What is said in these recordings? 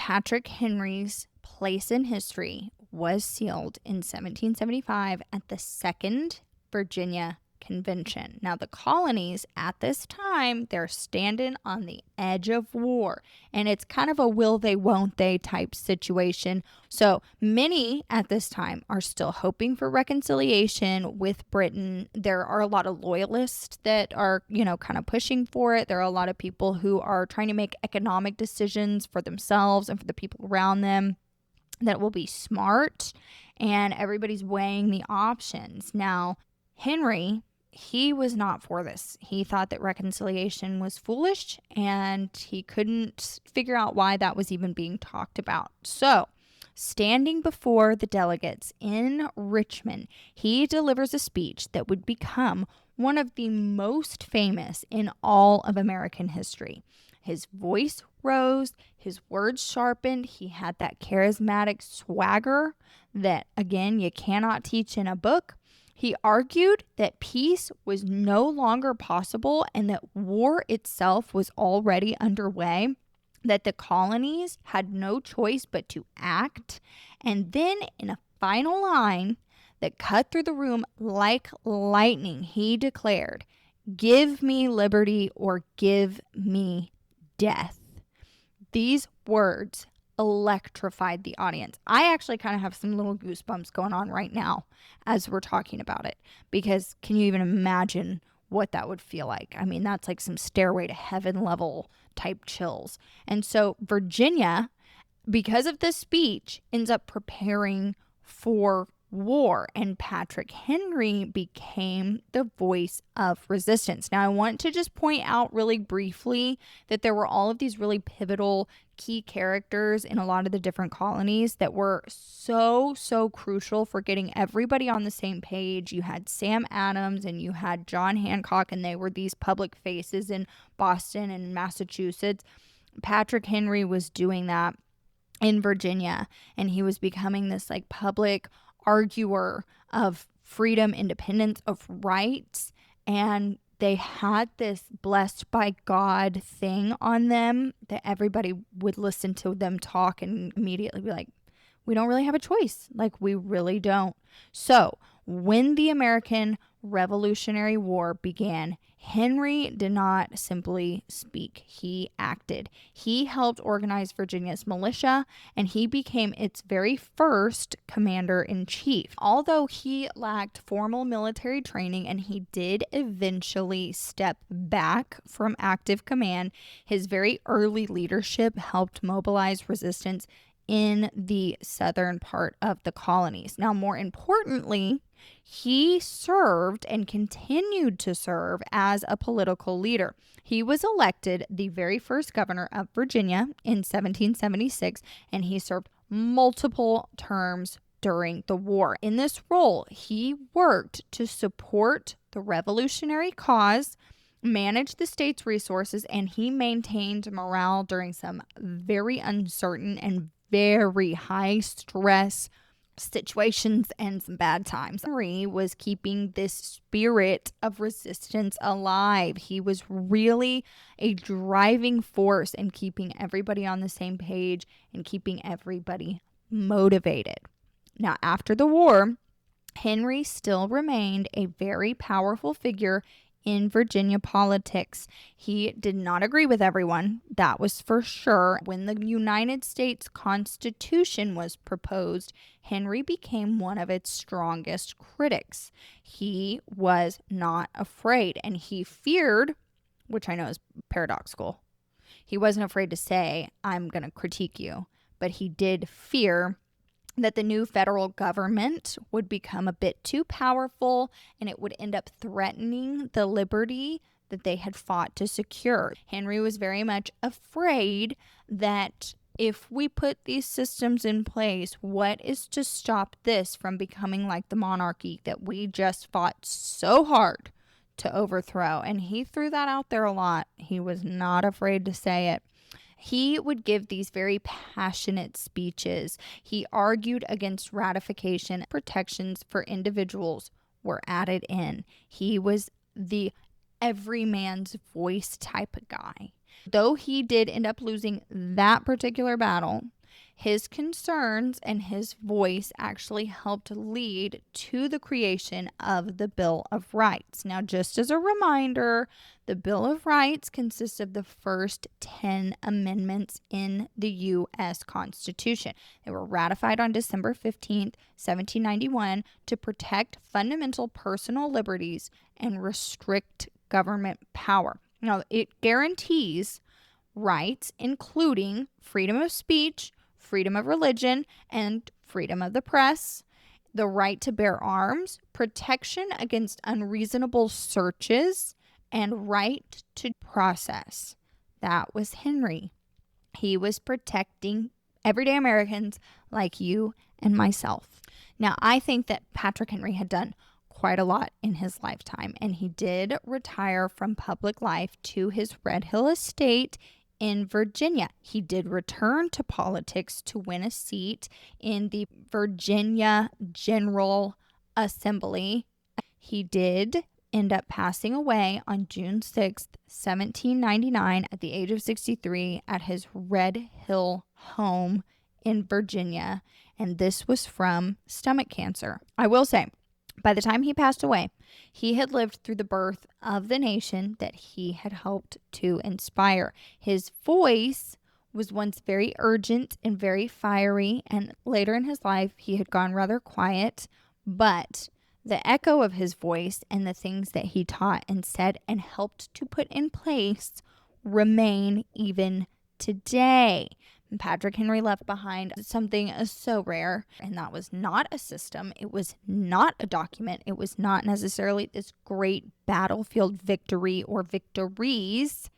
Patrick Henry's place in history was sealed in 1775 at the Second Virginia Convention. Now, the colonies at this time, they're standing on the edge of war, and it's kind of a will they, won't they type situation. So many at this time are still hoping for reconciliation with Britain. There are a lot of loyalists that are, kind of pushing for it. There are a lot of people who are trying to make economic decisions for themselves and for the people around them that will be smart, and everybody's weighing the options. Now, Henry, he was not for this. He thought that reconciliation was foolish, and he couldn't figure out why that was even being talked about. So, standing before the delegates in Richmond, he delivers a speech that would become one of the most famous in all of American history. His voice rose, his words sharpened, he had that charismatic swagger that, again, you cannot teach in a book. He argued that peace was no longer possible and that war itself was already underway, that the colonies had no choice but to act. And then in a final line that cut through the room like lightning, he declared, "Give me liberty or give me death." These words electrified the audience. I actually kind of have some little goosebumps going on right now as we're talking about it, because can you even imagine what that would feel like? I mean, that's like some Stairway to Heaven level type chills. And so Virginia, because of this speech, ends up preparing for war, and Patrick Henry became the voice of resistance. Now, I want to just point out really briefly that there were all of these really pivotal key characters in a lot of the different colonies that were so crucial for getting everybody on the same page. You had Sam Adams and you had John Hancock, and they were these public faces in Boston and Massachusetts. Patrick Henry was doing that in Virginia, and he was becoming this like public arguer of freedom, independence, of rights, and they had this blessed by God thing on them that everybody would listen to them talk and immediately be like, we don't really have a choice. Like, we really don't. So when the American Revolutionary War began, Henry did not simply speak. He acted. He helped organize Virginia's militia, and he became its very first commander-in-chief. Although he lacked formal military training and he did eventually step back from active command, his very early leadership helped mobilize resistance in the southern part of the colonies. Now, more importantly, he served and continued to serve as a political leader. He was elected the very first governor of Virginia in 1776, and he served multiple terms during the war. In this role, he worked to support the revolutionary cause, manage the state's resources, and he maintained morale during some very uncertain and very high stress situations and some bad times. Henry was keeping this spirit of resistance alive. He was really a driving force in keeping everybody on the same page and keeping everybody motivated. Now, after the war, Henry still remained a very powerful figure in Virginia politics. He did not agree with everyone, that was for sure. When the United States Constitution was proposed, Henry became one of its strongest critics. He was not afraid, and he feared, which I know is paradoxical, he wasn't afraid to say, I'm going to critique you, but he did fear that the new federal government would become a bit too powerful and it would end up threatening the liberty that they had fought to secure. Henry was very much afraid that if we put these systems in place, what is to stop this from becoming like the monarchy that we just fought so hard to overthrow? And he threw that out there a lot. He was not afraid to say it. He would give these very passionate speeches. He argued against ratification. Protections for individuals were added in. He was the everyman's voice type of guy. Though he did end up losing that particular battle, His concerns and his voice actually helped lead to the creation of the Bill of Rights. Now, just as a reminder, the Bill of Rights consists of the first 10 amendments in the U.S. Constitution. They were ratified on December 15th, 1791, to protect fundamental personal liberties and restrict government power. Now, it guarantees rights including freedom of speech, freedom of religion, and freedom of the press, the right to bear arms, protection against unreasonable searches, and right to process. That was Henry. He was protecting everyday Americans like you and myself. Now, I think that Patrick Henry had done quite a lot in his lifetime, and he did retire from public life to his Red Hill estate in Virginia. He did return to politics to win a seat in the Virginia General Assembly. He did end up passing away on June 6th, 1799 at the age of 63 at his Red Hill home in Virginia, and this was from stomach cancer. I will say, by the time he passed away, he had lived through the birth of the nation that he had helped to inspire. His voice was once very urgent and very fiery, and later in his life, he had gone rather quiet, but the echo of his voice and the things that he taught and said and helped to put in place remain even today. Patrick Henry left behind something so rare, and that was not a system. It was not a document. It was not necessarily this great battlefield victory or victories.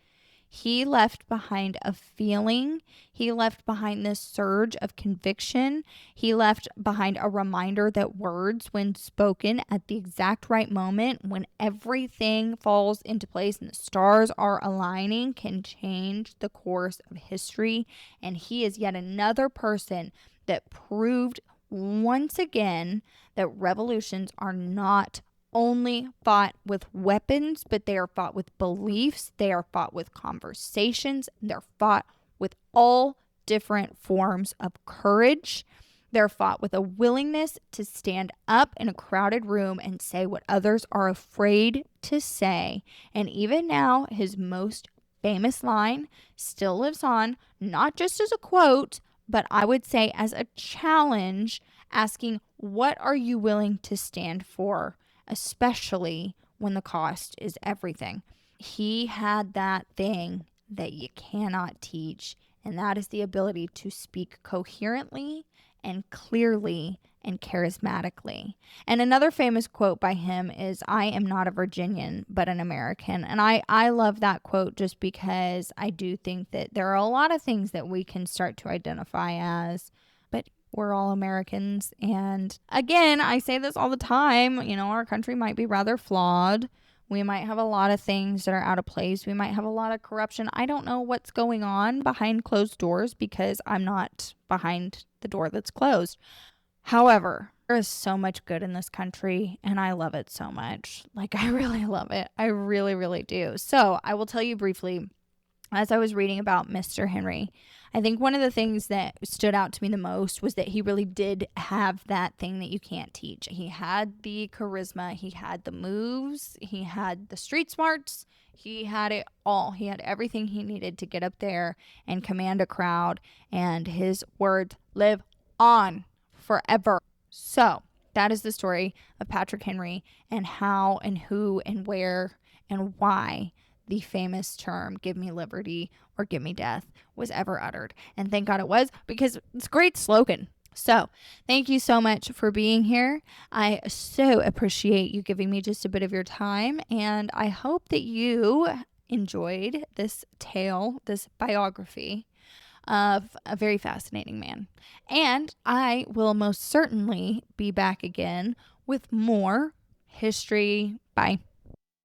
He left behind a feeling. He left behind this surge of conviction. He left behind a reminder that words, when spoken at the exact right moment, when everything falls into place and the stars are aligning, can change the course of history. And he is yet another person that proved once again that revolutions are not only fought with weapons, but they are fought with beliefs, they are fought with conversations, they're fought with all different forms of courage. They're fought with a willingness to stand up in a crowded room and say what others are afraid to say. And even now, his most famous line still lives on, not just as a quote, but I would say as a challenge, asking, what are you willing to stand for? Especially when the cost is everything. He had that thing that you cannot teach, and that is the ability to speak coherently and clearly and charismatically. And another famous quote by him is, I am not a Virginian, but an American. And I love that quote just because I do think that there are a lot of things that we can start to identify as, but we're all Americans. And again, I say this all the time, our country might be rather flawed. We might have a lot of things that are out of place. We might have a lot of corruption. I don't know what's going on behind closed doors because I'm not behind the door that's closed. However, there is so much good in this country, and I love it so much. I really love it. I really, really do. So I will tell you briefly, as I was reading about Mr. Henry, I think one of the things that stood out to me the most was that he really did have that thing that you can't teach. He had the charisma, he had the moves, he had the street smarts, he had it all. He had everything he needed to get up there and command a crowd, and his words live on forever. So that is the story of Patrick Henry and how and who and where and why the famous term, give me liberty or give me death, was ever uttered. And thank God it was, because it's a great slogan. So thank you so much for being here. I so appreciate you giving me just a bit of your time. And I hope that you enjoyed this tale, this biography of a very fascinating man. And I will most certainly be back again with more history. Bye.